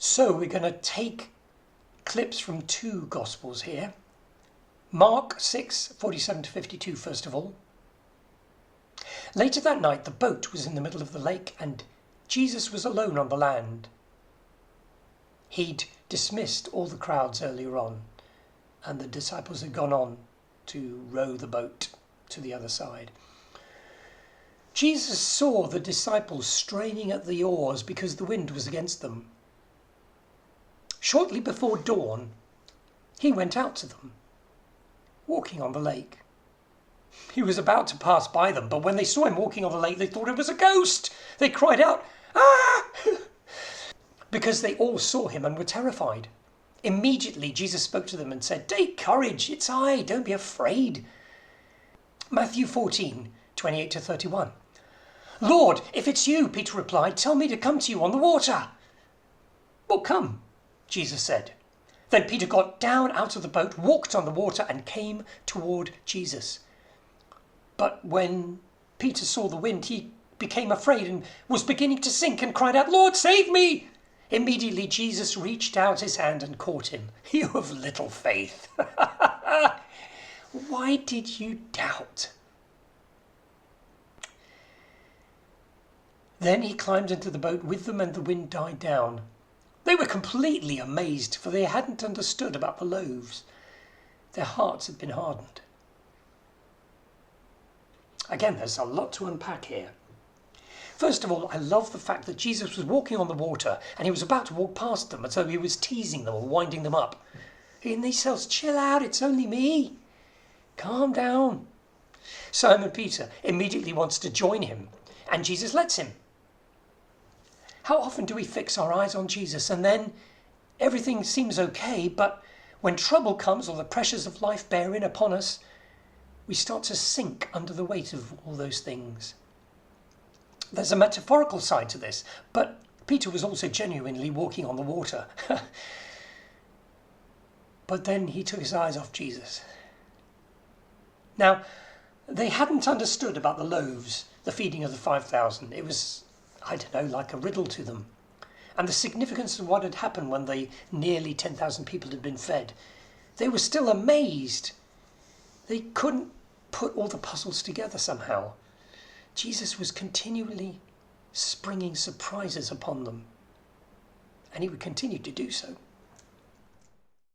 So we're going to take clips from two Gospels here. Mark 6:47 to 52 first of all. Later that night the boat was in the middle of the lake and Jesus was alone on the land. He'd dismissed all the crowds earlier on and the disciples had gone on to row the boat to the other side. Jesus saw the disciples straining at the oars because the wind was against them. Shortly before dawn, he went out to them, walking on the lake. He was about to pass by them, but when they saw him walking on the lake, they thought it was a ghost. They cried out, "Ah!" because they all saw him and were terrified. Immediately, Jesus spoke to them and said, "Take courage, it's I, don't be afraid." Matthew 14:28 to 31. "Lord, if it's you," Peter replied, "tell me to come to you on the water." "Well, come," Jesus said. Then Peter got down out of the boat, walked on the water and came toward Jesus. But when Peter saw the wind, he became afraid and was beginning to sink and cried out, "Lord, save me!" Immediately Jesus reached out his hand and caught him. "You have little faith. Why did you doubt?" Then he climbed into the boat with them and the wind died down. They were completely amazed, for they hadn't understood about the loaves. Their hearts had been hardened. Again, there's a lot to unpack here. First of all, I love the fact that Jesus was walking on the water and he was about to walk past them, and so he was teasing them or winding them up. And he says, "Chill out, it's only me. Calm down." Simon Peter immediately wants to join him, and Jesus lets him. How often do we fix our eyes on Jesus and then everything seems okay, but when trouble comes or the pressures of life bear in upon us, we start to sink under the weight of all those things. There's a metaphorical side to this, but Peter was also genuinely walking on the water. But then he took his eyes off Jesus. Now, they hadn't understood about the loaves, the feeding of the 5,000. It was, I don't know, like a riddle to them. And the significance of what had happened when the nearly 10,000 people had been fed. They were still amazed. They couldn't put all the puzzles together somehow. Jesus was continually springing surprises upon them, and he would continue to do so.